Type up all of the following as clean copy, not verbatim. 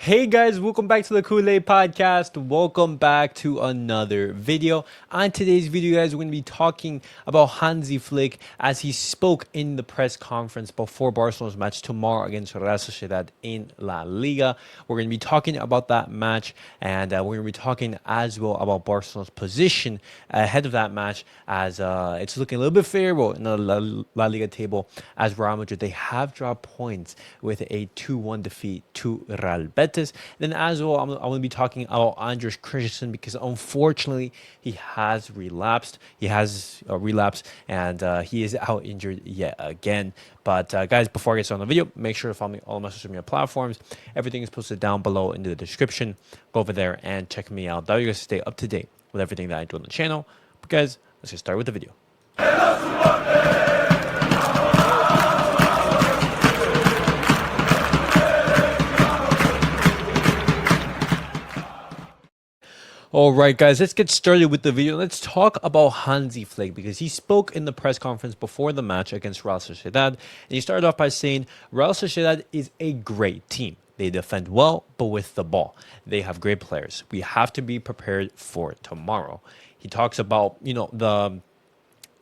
Hey guys, welcome back to the CulePodcast. Welcome back to another video. On today's video, guys, we're going to be talking about Hansi Flick as he spoke in the press conference before Barcelona's match tomorrow against Real Sociedad in La Liga. We're going to be talking about that match, and we're going to be talking as well about Barcelona's position ahead of that match, as it's looking a little bit favorable in the La Liga table. As Real Madrid, they have dropped points with a 2-1 defeat to Real Betis. Then as well, I'm going to be talking about Andres Christensen because unfortunately he has relapsed. He has relapsed and he is out injured yet again. But guys, before I get started on the video, make sure to follow me on all my social media platforms. Everything is posted down below in the description. Go over there and check me out. That way you guys stay up to date with everything that I do on the channel. But guys, let's get started with the video. All right, guys, let's get started with the video. Let's talk about Hansi Flick because he spoke in the press conference before the match against Real Sociedad. And he started off by saying, Real Sociedad is a great team. They defend well, but with the ball. They have great players. We have to be prepared for tomorrow. He talks about,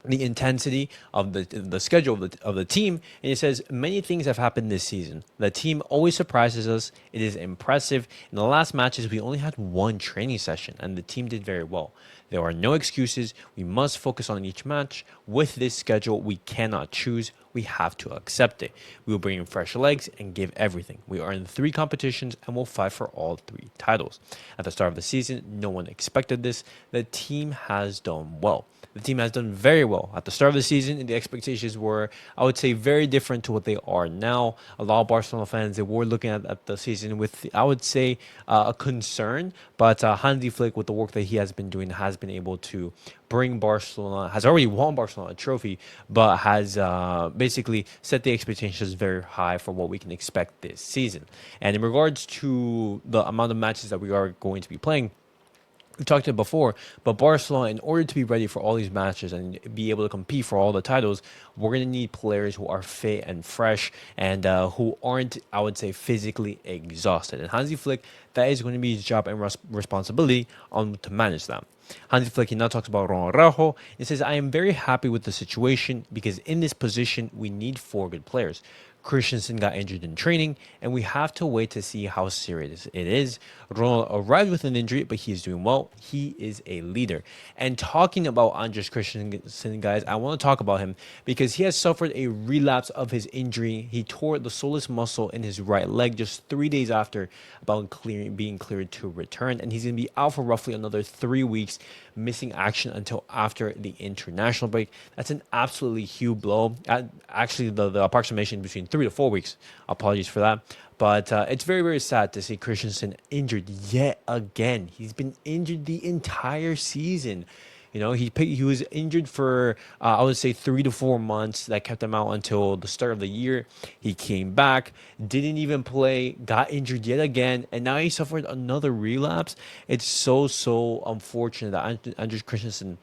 the intensity of the schedule of the team, and he says many things have happened this season. The team always surprises us. It is impressive. In the last matches, we only had one training session, and the team did very well. There are no excuses. We must focus on each match. With this schedule, we cannot choose. We have to accept it. We will bring in fresh legs and give everything. We are in 3 competitions and will fight for all 3 titles. At the start of the season, no one expected this. The team has done well. The team has done very well. At the start of the season, the expectations were, I would say, very different to what they are now. A lot of Barcelona fans, they were looking at the season with, I would say, a concern. But Hansi Flick, with the work that he has been doing, has been able to bring Barcelona, has already won Barcelona a trophy, but has basically set the expectations very high for what we can expect this season. And in regards to the amount of matches that we are going to be playing, we talked about it before, but Barcelona, in order to be ready for all these matches and be able to compete for all the titles, we're going to need players who are fit and fresh and who aren't, I would say, physically exhausted. And Hansi Flick, that is going to be his job and responsibility to manage that. Hansi Flick, he now talks about Araujo. He says, I am very happy with the situation because in this position, we need 4 good players. Christensen got injured in training, and we have to wait to see how serious it is. Ronald arrived with an injury, but he is doing well. He is a leader. And talking about Andres Christensen, guys, I want to talk about him because he has suffered a relapse of his injury. He tore the soleus muscle in his right leg just 3 days after being cleared to return, and he's going to be out for roughly another 3 weeks, missing action until after the international break. That's an absolutely huge blow. Actually, the approximation between 3 to 4 weeks. Apologies for that. But it's very, very sad to see Christensen injured yet again. He's been injured the entire season. You know, he was injured for, I would say, 3 to 4 months. That kept him out until the start of the year. He came back, didn't even play, got injured yet again, and now he suffered another relapse. It's so unfortunate that Andres Christensen,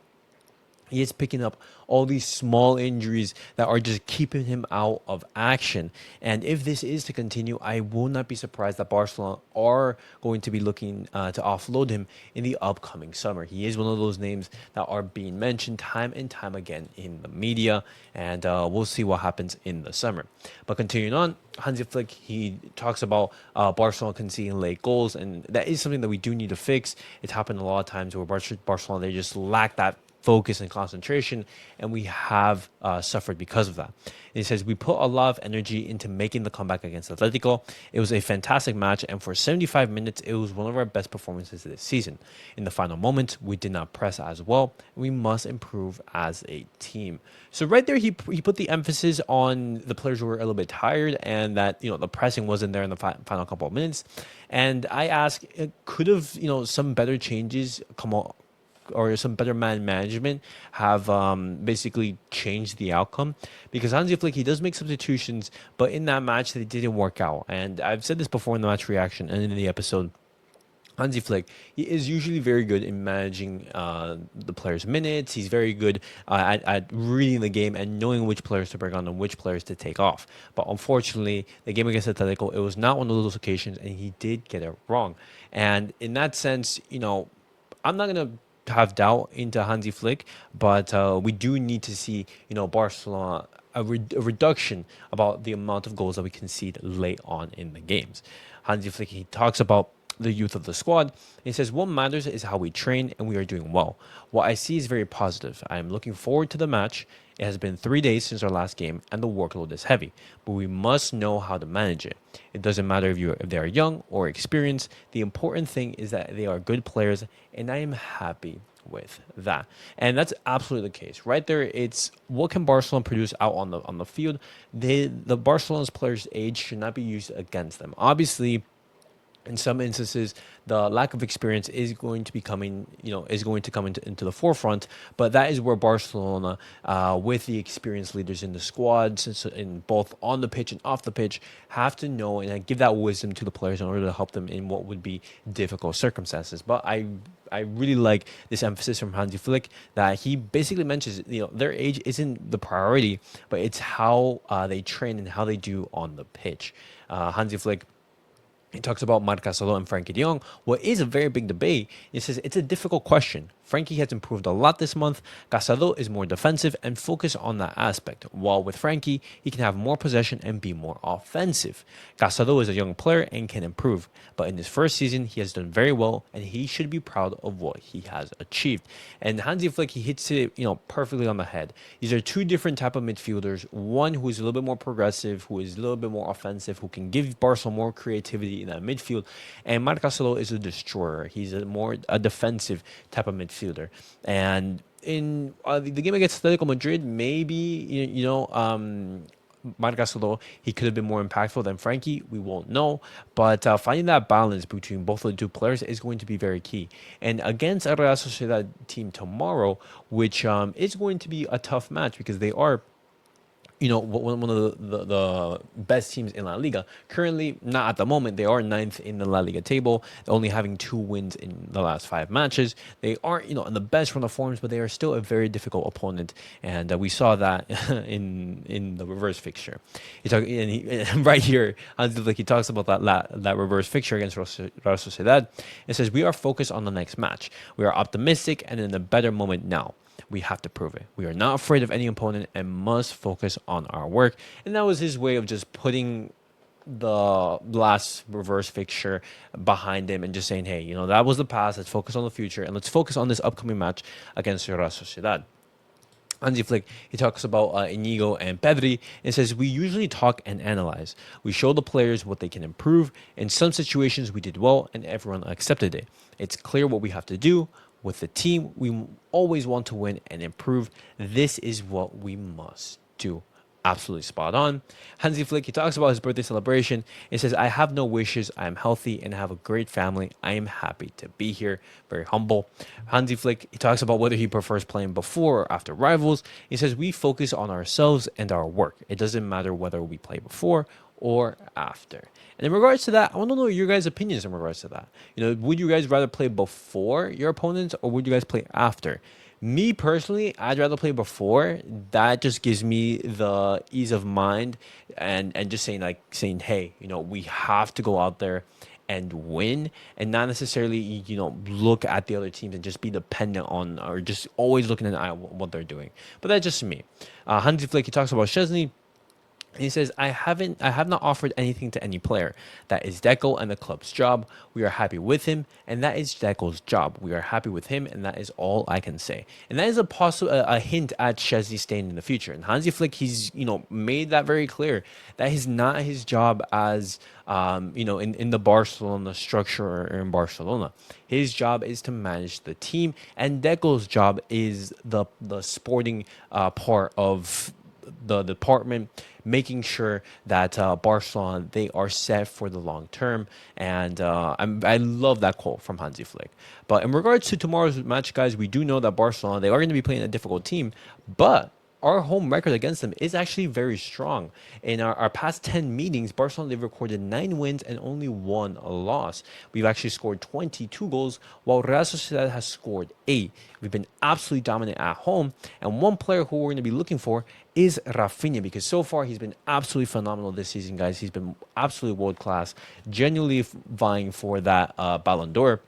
he is picking up all these small injuries that are just keeping him out of action. And if this is to continue, I will not be surprised that Barcelona are going to be looking to offload him in the upcoming summer. He is one of those names that are being mentioned time and time again in the media, and we'll see what happens in the summer. But continuing on, Hansi Flick, he talks about Barcelona conceding late goals, and that is something that we do need to fix. It's happened a lot of times where Barcelona, they just lack that focus and concentration, and we have suffered because of that. And he says, we put a lot of energy into making the comeback against Atletico. It was a fantastic match, and for 75 minutes, it was one of our best performances this season. In the final moments, we did not press as well. We must improve as a team. So right there, he put the emphasis on the players who were a little bit tired and that, the pressing wasn't there in the final couple of minutes. And I ask, could have, some better changes come out, or some better man management have basically changed the outcome? Because Hansi Flick, he does make substitutions, but in that match, they didn't work out. And I've said this before in the match reaction and in the episode. Hansi Flick, he is usually very good in managing the players' minutes. He's very good at reading the game and knowing which players to bring on and which players to take off. But unfortunately, the game against Atletico, it was not one of those occasions, and he did get it wrong. And in that sense, I'm not gonna have doubt into Hansi Flick, but we do need to see, Barcelona a reduction about the amount of goals that we concede late on in the games. Hansi Flick, he talks about the youth of the squad. He says, what matters is how we train, and we are doing well. What I see is very positive. I am looking forward to the match. It has been 3 days since our last game, and the workload is heavy, but we must know how to manage it. It doesn't matter if they are young or experienced. The important thing is that they are good players, and I am happy with that. And that's absolutely the case. Right there, it's what can Barcelona produce out on the field. The Barcelona's players' age should not be used against them. Obviously, in some instances, the lack of experience is going to be coming, is going to come into the forefront. But that is where Barcelona, with the experienced leaders in the squad, since in both on the pitch and off the pitch, have to know and give that wisdom to the players in order to help them in what would be difficult circumstances. But I really like this emphasis from Hansi Flick that he basically mentions, their age isn't the priority, but it's how they train and how they do on the pitch. Hansi Flick, he talks about Marc Gasol and Frankie de Jong. What is a very big debate, he says it's a difficult question. Frankie has improved a lot this month. Gasol is more defensive and focused on that aspect, while with Frankie, he can have more possession and be more offensive. Gasol is a young player and can improve, but in his first season, he has done very well, and he should be proud of what he has achieved. And Hansi Flick, he hits it, perfectly on the head. These are two different type of midfielders. One who is a little bit more progressive, who is a little bit more offensive, who can give Barcelona more creativity in that midfield, and Marc Gasol is a destroyer. He's a defensive type of midfielder. And in the game against Atletico Madrid, maybe Marc Gasol, he could have been more impactful than Frankie. We won't know, but finding that balance between both of the two players is going to be very key. And against a Real Sociedad team tomorrow, which is going to be a tough match because they are one of the best teams in La Liga. Currently, not at the moment, they are ninth in the La Liga table, only having 2 wins in the last 5 matches. They aren't, in the best run of forms, but they are still a very difficult opponent, and we saw that in the reverse fixture. And right here, Hansi Flick, he talks about that reverse fixture against Real Sociedad. It says, we are focused on the next match. We are optimistic and in a better moment now. We have to prove it. We are not afraid of any opponent and must focus on our work. And that was his way of just putting the last reverse fixture behind him and just saying, hey, that was the past. Let's focus on the future and let's focus on this upcoming match against Real Sociedad. Hansi Flick, he talks about Inigo and Pedri and says, we usually talk and analyze. We show the players what they can improve. In some situations, we did well and everyone accepted it. It's clear what we have to do. With the team, we always want to win and improve. This is what we must do. Absolutely spot on. Hansi Flick, he talks about his birthday celebration. He says, I have no wishes. I am healthy and have a great family. I am happy to be here. Very humble. Hansi Flick, he talks about whether he prefers playing before or after rivals. He says, we focus on ourselves and our work. It doesn't matter whether we play before or after. And in regards to that, I want to know your guys' opinions in regards to that. Would you guys rather play before your opponents or would you guys play after? Me personally, I'd rather play before. That just gives me the ease of mind and just saying, hey, we have to go out there and win and not necessarily, look at the other teams and just be dependent on or just always looking at what they're doing. But that's just me. Hansi Flick, he talks about Szczesny. He says, I have not offered anything to any player. That is Deco and the club's job. We are happy with him, and that is Deco's job. We are happy with him, and that is all I can say. And that is a hint at Szczesny staying in the future. And Hansi Flick, he's made that very clear. That is not his job as in the Barcelona structure or in Barcelona. His job is to manage the team, and Deco's job is the sporting part of the department, making sure that Barcelona, they are set for the long term. And I love that quote from Hansi Flick. But in regards to tomorrow's match, guys, we do know that Barcelona, they are going to be playing a difficult team, but our home record against them is actually very strong. In our past 10 meetings, Barcelona, they've recorded 9 wins and only 1 loss. We've actually scored 22 goals, while Real Sociedad has scored 8. We've been absolutely dominant at home, and one player who we're going to be looking for is Rafinha, because so far he's been absolutely phenomenal this season, guys. He's been absolutely world class, genuinely vying for that Ballon d'Or.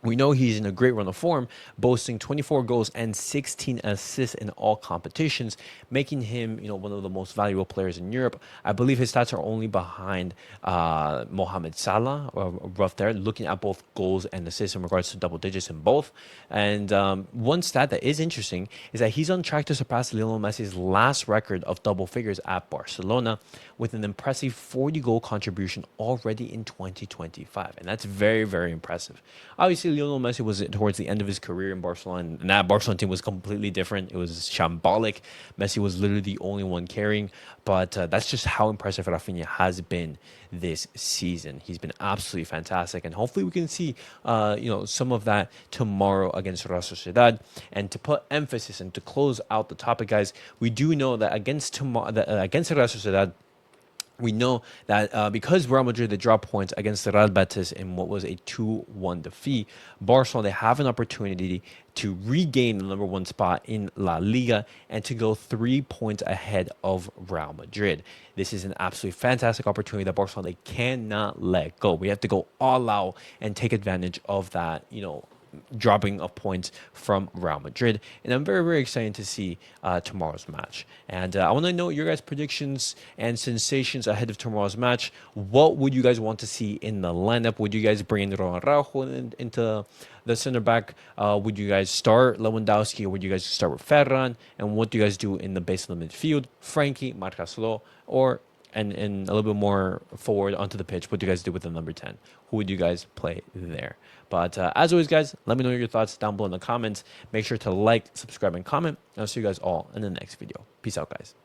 We know he's in a great run of form, boasting 24 goals and 16 assists in all competitions, making him, one of the most valuable players in Europe. I believe his stats are only behind Mohamed Salah, rough there, looking at both goals and assists in regards to double digits in both. And one stat that is interesting is that he's on track to surpass Lionel Messi's last record of double figures at Barcelona, with an impressive 40-goal contribution already in 2025. And that's very, very impressive. Obviously, Lionel Messi was towards the end of his career in Barcelona, and that Barcelona team was completely different. It was shambolic. Messi was literally the only one carrying, but that's just how impressive Rafinha has been this season. He's been absolutely fantastic, and hopefully we can see some of that tomorrow against Real Sociedad. And to put emphasis and to close out the topic, guys, we do know that against Real Sociedad, we know that because Real Madrid, they dropped points against the Real Betis in what was a 2-1 defeat, Barcelona, they have an opportunity to regain the number 1 spot in La Liga and to go 3 points ahead of Real Madrid. This is an absolutely fantastic opportunity that Barcelona, they cannot let go. We have to go all out and take advantage of that, dropping of points from Real Madrid. And I'm very, very excited to see tomorrow's match. And I want to know your guys' predictions and sensations ahead of tomorrow's match. What would you guys want to see in the lineup? Would you guys bring in Araujo into the center back? Would you guys start Lewandowski, or would you guys start with Ferran? And what do you guys do in the base of the midfield? Frankie, Marcaslo, or and a little bit more forward onto the pitch, what do you guys do with the number 10? Who would you guys play there? But as always, guys, let me know your thoughts down below in the comments. Make sure to like, subscribe, and comment. And I'll see you guys all in the next video. Peace out, guys.